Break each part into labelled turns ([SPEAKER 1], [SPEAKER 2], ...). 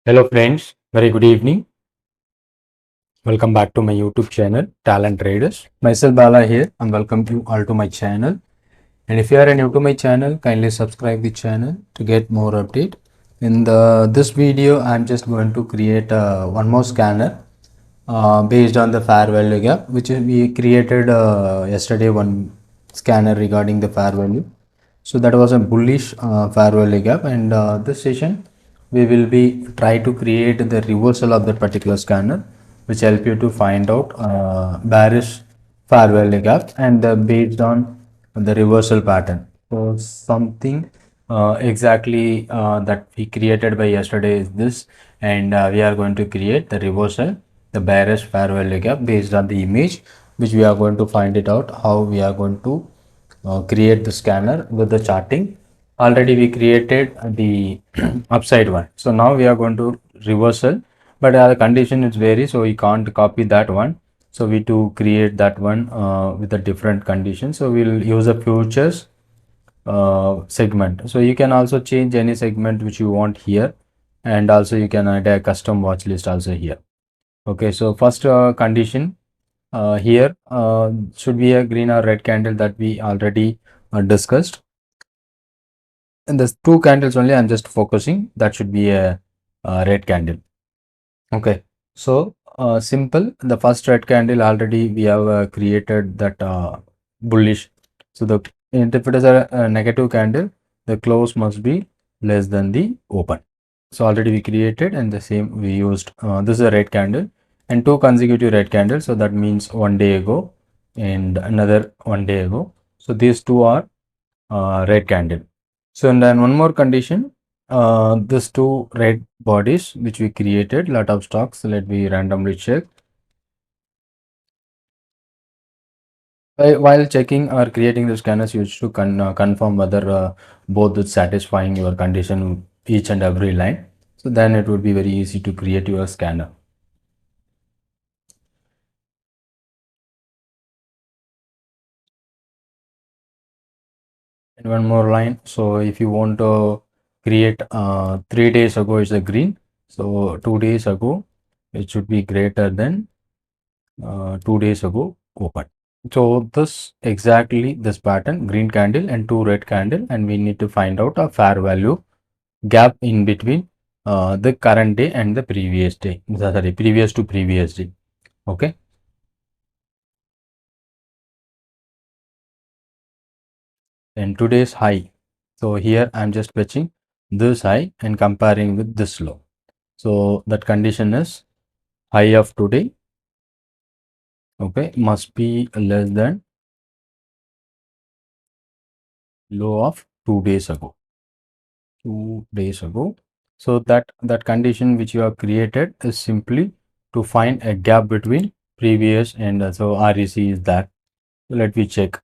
[SPEAKER 1] Hello friends, very good evening. Welcome back to my YouTube channel, Talent Traders. Myself Bala here and welcome you all to my channel. And if you are new to my channel, kindly subscribe the channel to get more update. In this video, I'm just going to create one more scanner based on the fair value gap, which we created yesterday one scanner regarding the fair value. So that was a bullish fair value gap, and this session we will be try to create the reversal of that particular scanner, which help you to find out bearish fair value gap and based on the reversal pattern. So something exactly that we created by yesterday is this, and we are going to create the reversal, the bearish fair value gap based on the image, which we are going to find it out how we are going to create the scanner with the charting. Already we created the upside one, so now we are going to reversal, but the condition is vary, so we can't copy that one. So we to create that one with a different condition, so we'll use a futures segment. So you can also change any segment which you want here, and also you can add a custom watch list also here. Okay, so first condition here should be a green or red candle that we already discussed, and there's two candles only I'm just focusing, that should be a red candle. Okay, so simple, the first red candle already we have created that bullish. So the if it is a negative candle, the close must be less than the open. So already we created, and the same we used this is a red candle and two consecutive red candles, so that means one day ago and another one day ago. So these two are red candle. So and then one more condition, these two red bodies which we created lot of stocks, let me randomly check. While checking or creating the scanners, you should confirm whether both is satisfying your condition each and every line. So then it would be very easy to create your scanner. And one more line. So if you want to create 3 days ago is a green, so 2 days ago it should be greater than 2 days ago open. So this exactly this pattern, green candle and two red candle, and we need to find out a fair value gap in between the current day and the previous day, sorry, previous to previous day. Okay, and today's high. So here I'm just fetching this high and comparing with this low. So that condition is high of today, okay, must be less than low of 2 days ago. 2 days ago. So that condition which you have created is simply to find a gap between previous and so REC is that. So let me check.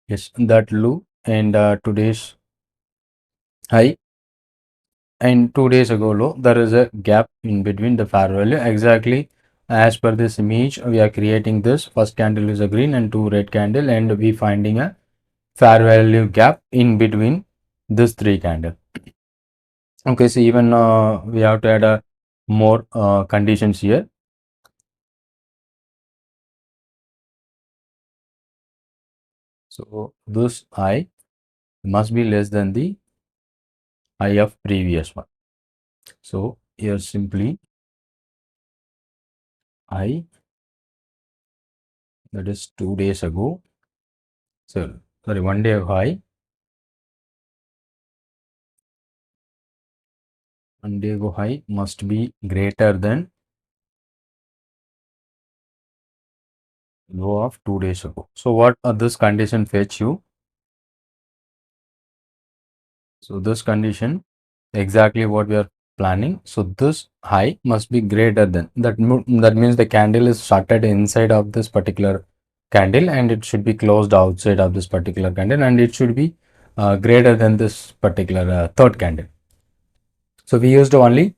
[SPEAKER 1] Yes, that low and today's high and 2 days ago low, there is a gap in between the fair value. Exactly as per this image, we are creating this. First candle is a green and two red candle, and we finding a fair value gap in between this three candle. Okay, so even we have to add more conditions here. So this I must be less than the I of previous one. So here simply I, that is 2 days ago. So sorry, 1 day high. 1 day ago high must be greater than low of 2 days ago. So what this condition fetch you? So this condition exactly what we are planning. So this high must be greater than that. That means the candle is started inside of this particular candle and it should be closed outside of this particular candle, and it should be greater than this particular third candle. So we used only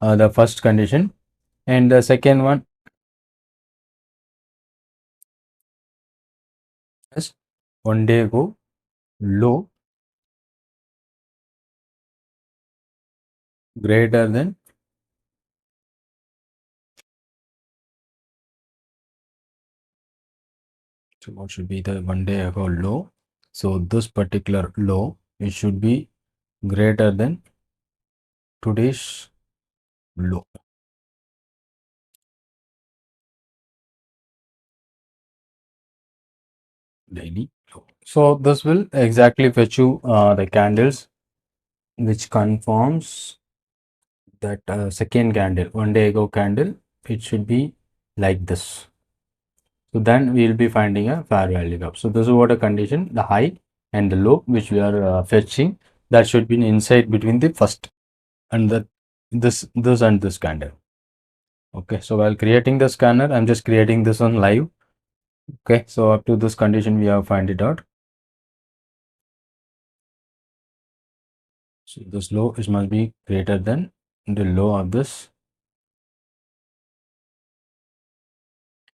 [SPEAKER 1] the first condition, and the second one is 1 day ago low greater than, so what should be the 1 day ago low? So this particular low, it should be greater than today's low. Daily low. So this will exactly fetch you the candles which conforms that second candle, 1 day ago candle. It should be like this. So then we will be finding a fair value gap. So this is what a condition, the high and the low which we are fetching, that should be inside between the first and the this and this candle. Okay, so while creating the scanner, I'm just creating this on live. Okay, so up to this condition we have find it out. So this low is must be greater than the low of this,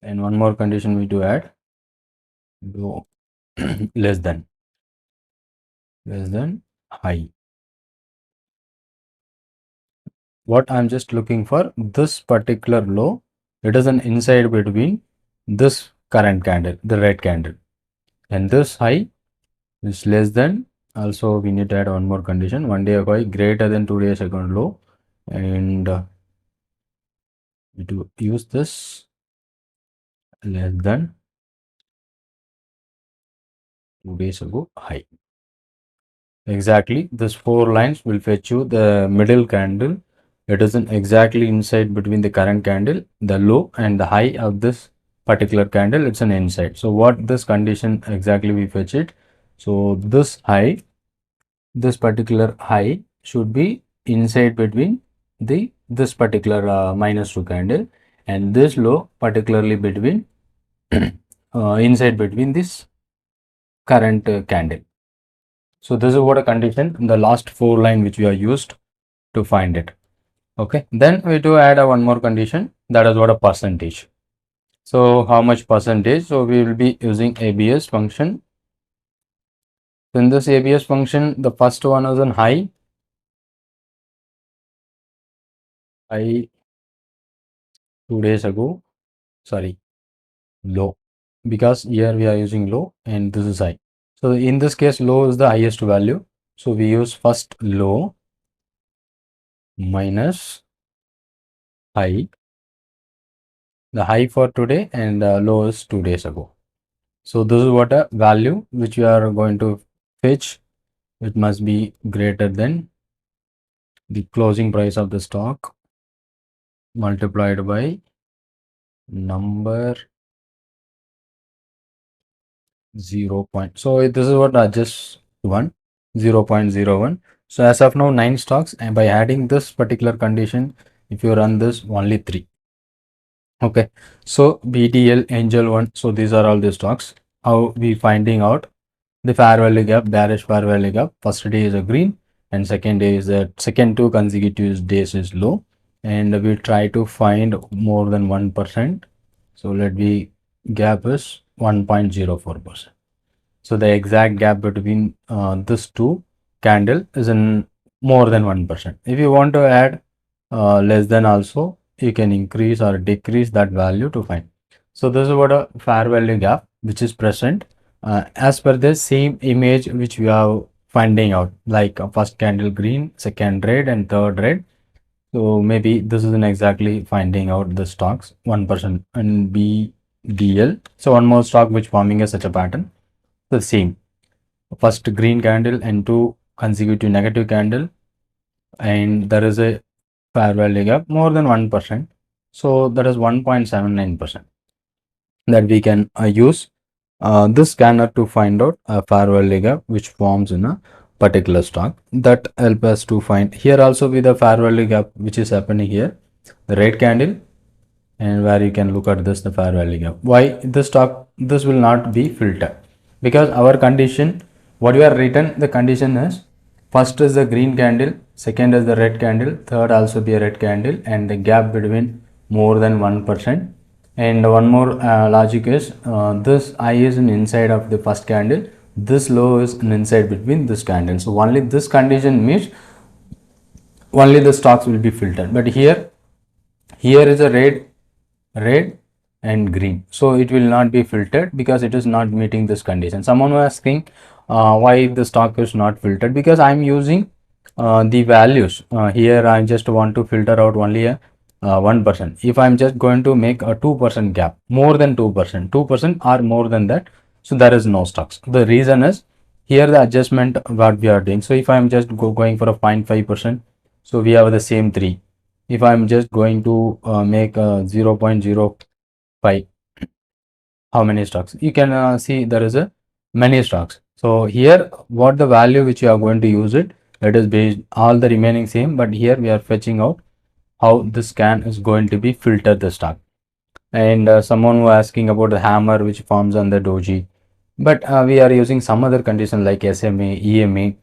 [SPEAKER 1] and one more condition we do add, low less than high. What I'm just looking for, this particular low, it is an inside between this current candle, the red candle, and this high is less than. Also we need to add one more condition, 1 day high greater than 2 days ago low, and we do use this less than 2 days ago high. Exactly, this 4 lines will fetch you the middle candle. It isn't exactly inside between the current candle, the low and the high of this particular candle, it's an inside. So what this condition exactly we fetch it? So this high, this particular high should be inside between the this particular -2 candle, and this low particularly between inside between this current candle. So this is what a condition in the last 4 line which we are used to find it. Okay, then we do add a one more condition, that is what a percentage. So how much percentage? So we will be using ABS function. So in this ABS function, the first one is on high 2 days ago, sorry, low, because here we are using low and this is high. So in this case, low is the highest value. So we use first low minus high, the high for today, and low is 2 days ago. So this is what a value which we are going to fetch. It must be greater than the closing price of the stock multiplied by number 0. So this is what I just 0.01. So as of now 9 stocks, and by adding this particular condition, if you run this, only 3. Okay, so BDL, Angel One, so these are all the stocks. How we finding out the fair value gap, bearish fair value gap? First day is a green, and second day is the second 2 consecutive days is low, and we try to find more than 1%. So let be gap is 1.04%. So the exact gap between this two candle is in more than 1%. If you want to add less than also, you can increase or decrease that value to find. So this is what a fair value gap which is present as per the same image which we are finding out, like first candle green, second red, and third red. So maybe this isn't exactly finding out the stocks 1% and BDL. So one more stock which forming a such a pattern, the same first green candle and 2 consecutive negative candle, and there is a fair value gap more than 1%. So that is 1.79% that we can use this scanner to find out a fair value gap which forms in a particular stock. That help us to find here also with the fair value gap which is happening here, the red candle, and where you can look at this, the fair value gap. Why this stock, this will not be filtered? Because our condition, what we are written, the condition is first is the green candle, second is the red candle, third also be a red candle, and the gap between more than 1%. And one more logic is this I is an inside of the first candle, this low is an inside between this candle. So only this condition meets only the stocks will be filtered. But here is a red and green, so it will not be filtered because it is not meeting this condition. Someone was asking why the stock is not filtered, because I'm using the values. Here I just want to filter out only a 1%. If I'm just going to make a 2% gap, more than 2% or more than that, so there is no stocks. The reason is here the adjustment what we are doing. So if I'm just going for a 0.5%, so we have the same 3. If I'm just going to make 0.05, how many stocks? You can see there is a many stocks. So here what the value which you are going to use it is based all the remaining same, but here we are fetching out how the scan is going to be filtered the stock. And someone was asking about the hammer which forms on the doji, but we are using some other condition like SMA, EMA.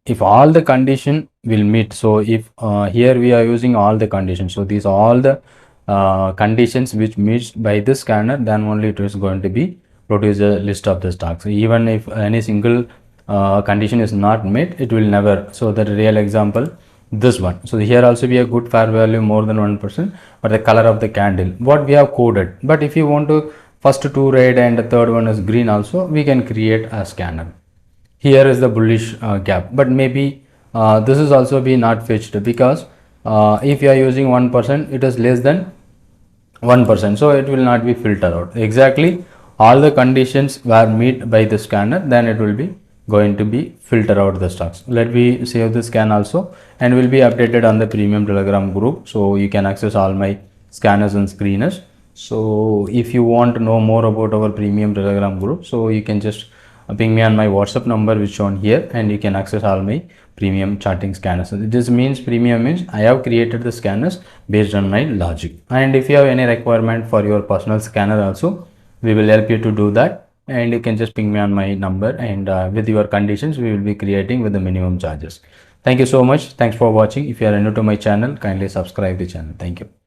[SPEAKER 1] If all the condition will meet, so if here we are using all the conditions, so these are all the conditions which meets by this scanner, then only it is going to be produce a list of the stocks. So even if any single condition is not met, it will never. So the real example, this one. So here also be a good fair value more than 1%, but the color of the candle what we have coded. But if you want to first two red and the third one is green, also we can create a scanner. Here is the bullish gap, but maybe this is also be not fetched, because if you are using 1%, it is less than 1%, so it will not be filtered out. Exactly all the conditions were met by the scanner, then it will be going to be filter out the stocks. Let me save the scan also, and will be updated on the premium telegram group, so you can access all my scanners and screeners. So if you want to know more about our premium telegram group, so you can just ping me on my WhatsApp number which shown here, and you can access all my premium charting scanners. So this means premium means I have created the scanners based on my logic. And if you have any requirement for your personal scanner also, we will help you to do that, and you can just ping me on my number, and with your conditions we will be creating with the minimum charges. Thank you so much. Thanks for watching. If you are new to my channel, kindly subscribe the channel. Thank you.